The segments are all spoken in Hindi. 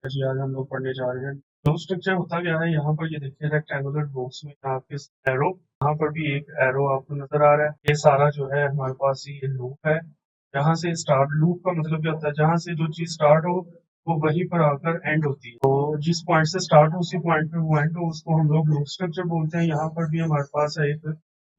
जी आज हम लोग पढ़ने जा रहे हैं। लूप स्ट्रक्चर होता क्या है, यहाँ पर ये देखिए रेक्टेंगुलर बॉक्स में आपके एरो, यहाँ पर भी एक एरो आपको नजर आ रहा है। ये सारा जो है हमारे पास ये लूप है। जहाँ से स्टार्ट, लूप का मतलब क्या होता है, जहाँ से जो चीज स्टार्ट हो वो वहीं पर आकर एंड होती है। तो जिस पॉइंट से स्टार्ट हो उसी पॉइंट पे वो एंड हो, उसको हम लोग लूप स्ट्रक्चर बोलते हैं। यहाँ पर भी हमारे पास है एक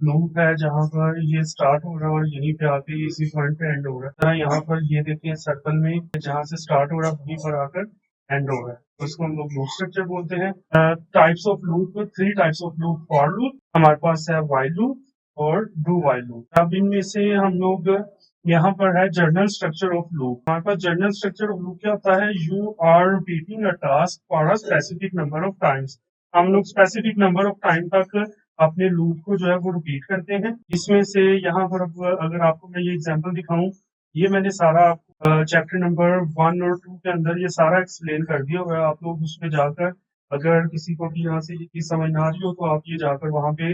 लूप है जहाँ पर ये स्टार्ट हो रहा है और यहीं पे आके इसी पॉइंट पे एंड हो रहा है। यहाँ पर ये देखिए सर्कल में जहाँ से स्टार्ट हो रहा है वहीं पर आकर एंड हो रहा है, तो इसको हम लोग लूप स्ट्रक्चर बोलते हैं। Types of loop, three types of loop. For loop, हमारे पास है व्हाइल लूप और डू व्हाइल लूप। अब इनमें से हम लोग यहाँ पर है जनरल स्ट्रक्चर ऑफ लूप। हमारे पास जनरल स्ट्रक्चर ऑफ लूप क्या होता है, you are repeating a task for a specific number of times. हम लोग स्पेसिफिक नंबर ऑफ टाइम तक अपने लूप को जो है वो रिपीट करते हैं। इसमें से यहाँ पर अगर आपको मैं ये एग्जांपल दिखाऊं, ये मैंने सारा चैप्टर नंबर 1 और 2 के अंदर ये सारा एक्सप्लेन कर दिया हुआ है। आप लोग उसमें जाकर, अगर किसी को भी यहाँ से ये चीज समझ ना आ रही हो तो आप ये जाकर वहां पे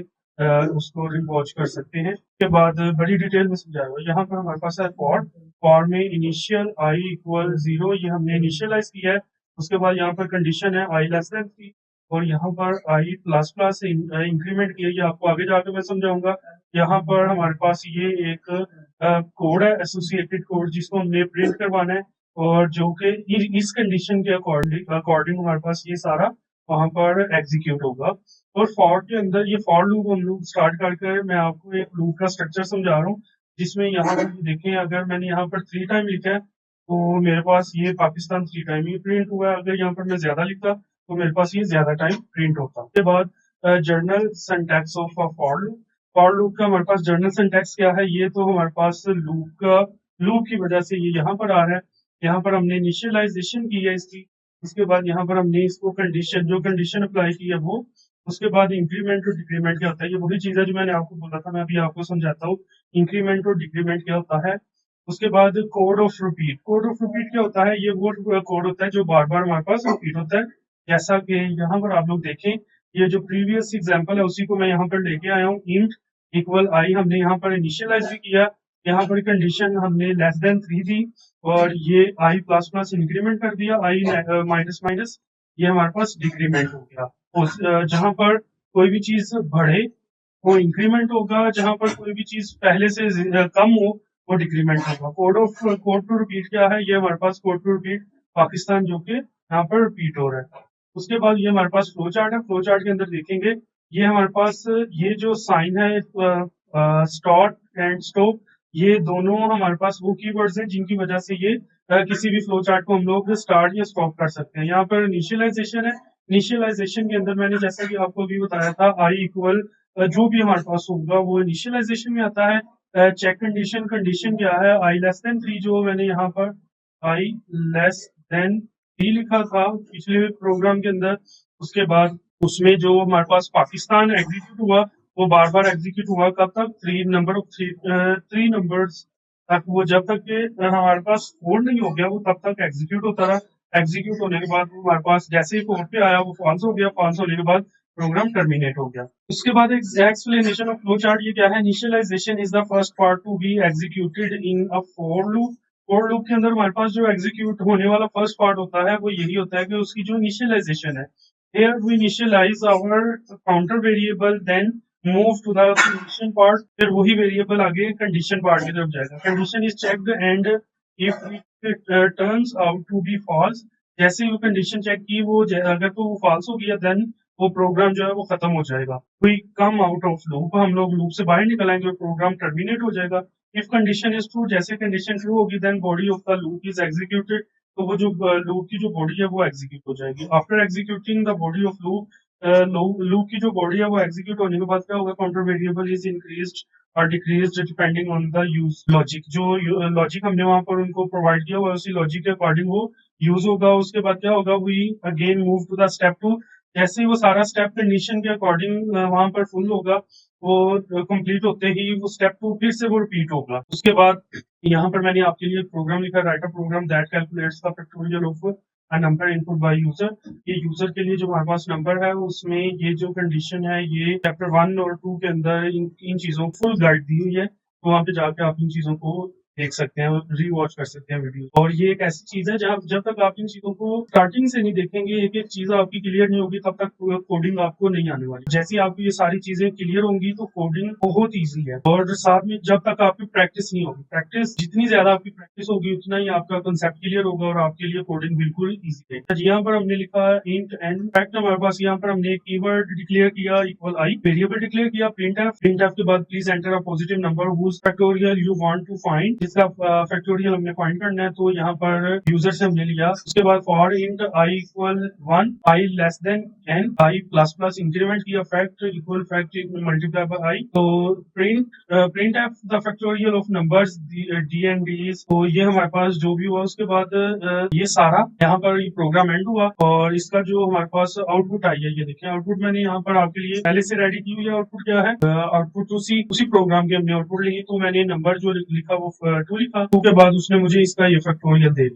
उसको रिवॉच कर सकते हैं। उसके बाद बड़ी डिटेल में समझाया हुआ है। यहाँ पर हमारे पास है फॉर। फॉर में इनिशियल आई इक्वल 0, ये हमने इनिशियलाइज किया है। उसके बाद यहाँ पर कंडीशन है आई लेस देन 3, और यहाँ पर आई प्लस प्लस इंक्रीमेंट किया, ये आपको आगे जाकर मैं समझाऊंगा। यहाँ पर हमारे पास ये एक कोड है, एसोसिएटेड कोड, जिसको हमने प्रिंट करवाना है, और जो कि इस कंडीशन के अकॉर्डिंग अकॉर्डिंग हमारे पास ये सारा वहां पर एग्जीक्यूट होगा। और फॉर के अंदर ये फॉर लूप हम लोग स्टार्ट करके मैं आपको एक लूप का स्ट्रक्चर समझा रहा हूँ, जिसमें यहाँ पर देखें, अगर मैंने यहाँ पर 3 टाइम लिखा है तो मेरे पास ये पाकिस्तान 3 टाइम ही प्रिंट हुआ है। अगर यहाँ पर मैं ज्यादा लिखता तो मेरे पास ये ज्यादा टाइम प्रिंट होता। उसके बाद journal syntax of for loop. For loop का हमारे पास जर्नल सिंटैक्स क्या है, ये तो हमारे पास लूप की वजह से ये यहाँ पर आ रहा है। यहाँ पर हमने इनिशियलाइजेशन की है इसकी। उसके बाद यहाँ पर हमने इसको कंडीशन, जो कंडीशन अप्लाई की है वो। उसके बाद इंक्रीमेंट और डिक्रीमेंट क्या होता है, ये वही चीज है जो मैंने आपको बोला था, मैं अभी आपको समझाता हूँ। इंक्रीमेंट और डिक्रीमेंट क्या होता है। उसके बाद code of repeat. Code of repeat क्या होता है, ये वो कोड होता है जो बार बार हमारे पास रिपीट होता है। जैसा कि यहाँ पर आप लोग देखें, ये जो प्रीवियस एग्जांपल है उसी को मैं यहाँ पर लेके आया हूँ। इंट इक्वल आई हमने यहाँ पर इनिशियलाइज भी किया। यहाँ पर कंडीशन हमने लेस देन 3 दी, और ये आई प्लस प्लस इंक्रीमेंट कर दिया, आई माइनस माइनस ये हमारे पास डिक्रीमेंट हो गया। जहाँ पर कोई भी चीज बढ़े वो इंक्रीमेंट होगा, जहाँ पर कोई भी चीज पहले से कम हो वो डिक्रीमेंट होगा। कोड टू रिपीट क्या है, ये हमारे पास कोड टू रिपीट पाकिस्तान, जो कि यहाँ पर रिपीट हो रहा है। उसके बाद ये हमारे पास फ्लो चार्ट है। फ्लो चार्ट के अंदर देखेंगे, ये हमारे पास ये जो साइन है स्टार्ट एंड स्टॉप, ये दोनों हमारे पास वो कीवर्ड्स हैं जिनकी वजह से ये किसी भी फ्लो चार्ट को हम लोग स्टार्ट या स्टॉप कर सकते हैं। यहाँ पर इनिशियलाइजेशन है। इनिशियलाइजेशन के अंदर मैंने जैसा कि आपको अभी बताया था, आई इक्वल जो भी हमारे पास होगा वो इनिशियलाइजेशन में आता है। चेक कंडीशन, कंडीशन क्या है, आई लेस देन 3, जो मैंने यहाँ पर आई लेस देन 3 लिखा था पिछले प्रोग्राम के अंदर। उसके बाद उसमें जो हमारे पास पाकिस्तान एग्जीक्यूट हुआ वो बार बार एग्जीक्यूट हुआ, कब तक, 3 नंबर्स तक। वो जब तक के हमारे पास 4 नहीं हो गया वो तब तक एग्जीक्यूट होता रहा। एग्जीक्यूट होने के बाद वो हमारे पास जैसे ही 4 पे आया वो फॉल्स हो गया, फॉल्स होने के बाद प्रोग्राम टर्मिनेट हो गया। उसके बाद एक एक्सप्लेनेशन ऑफ फ्लो चार्ट, ये क्या है, initialisation is the first part to be executed in a for loop. For loop के अंदर हमारे पास जो एग्जीक्यूट होने वाला फर्स्ट पार्ट होता है वो यही होता है कि उसकी जो इनिशियलाइजेशन है। Here we initialize our counter variable, then move to the condition part, फिर वही वेरिएबल आगे कंडीशन पार्ट की तरफ जाएगा। Condition is checked and if it turns out to be false, जैसे ही वो कंडीशन चेक की वो अगर तो वो फॉल्स हो गया देन वो प्रोग्राम जो है वो खत्म हो जाएगा। We come out of loop, हम लोग लूप से बाहर निकल आएंगे और प्रोग्राम टर्मिनेट हो जाएगा। इफ कंडीशन इज ट्रू, जैसे कंडीशन ट्रू होगी then body of the loop is executed, तो वो जो लूप की जो बॉडी है वो एग्जीक्यूट हो जाएगी। After executing the body of loop, loop की जो बॉडी है वो एग्जीक्यूट होने के बाद क्या होगा, काउंटर वेरिएबल इज इंक्रीज्ड और decreased depending on the use logic. जो लॉजिक हमने वहां पर उनको प्रोवाइड किया हुआ है उसी लॉजिक के अकॉर्डिंग वो यूज होगा। उसके बाद क्या होगा, we again move to the step 2, जैसे ही वो सारा स्टेप कंडीशन के अकॉर्डिंग वहां पर फुल होगा, वो कंप्लीट होते ही वो स्टेप 2 फिर से वो रिपीट होगा। उसके बाद यहाँ पर मैंने आपके लिए प्रोग्राम लिखा, write a program that calculates the factorial of a number input by user. ये यूजर के लिए जो हमारे पास नंबर है उसमें ये जो कंडीशन है, ये चैप्टर 1 और 2 के अंदर इन चीजों को फुल गाइड दी हुई है, तो वहां पे जाके आप इन चीजों को देख सकते हैं, री वॉच कर सकते हैं वीडियो। और ये एक ऐसी चीज है जब जब तक आप इन चीजों को स्टार्टिंग से नहीं देखेंगे, एक एक चीज आपकी क्लियर नहीं होगी, तब तक कोडिंग आपको नहीं आने वाली। जैसे ही आपको ये सारी चीजें क्लियर होंगी तो कोडिंग बहुत ईजी है। और साथ में जब तक आपकी प्रैक्टिस नहीं होगी, प्रैक्टिस जितनी ज्यादा आपकी प्रैक्टिस होगी उतना ही आपका कंसेप्ट क्लियर होगा और आपके लिए कोडिंग बिल्कुल ईजी है। यहाँ पर हमने लिखा इंट एंड फैक्ट, हमारे पास यहाँ पर हमने एक कीवर्ड डिक्लेयर किया इक्वल आई, वेरिएबल डिक्लेयर किया प्रिंटफ के बाद please enter a positive number whose factorial you want to find, जिसका फैक्टोरियल हमने फाइंड करना है। तो यहाँ पर यूजर से हमने लिया। उसके बाद for int I equal 1, I less than N, I plus plus increment किया fact equal fact multiply by I. तो print F the factorial of numbers D and Ds. तो ये हमारे पास जो भी हुआ, उसके बाद ये सारा यहाँ पर ये प्रोग्राम एंड हुआ और इसका जो हमारे पास आउटपुट आई है, ये देखिए आउटपुट मैंने यहाँ पर आपके लिए पहले से रेडी की हुई है। आउटपुट क्या है? आउटपुट उसी उसी प्रोग्राम के हमने आउटपुट लिखी। तो मैंने नंबर जो लिखा वो 2 लिखा, 2 के बाद उसने मुझे इसका ये फैक्टोरियल दे दिया।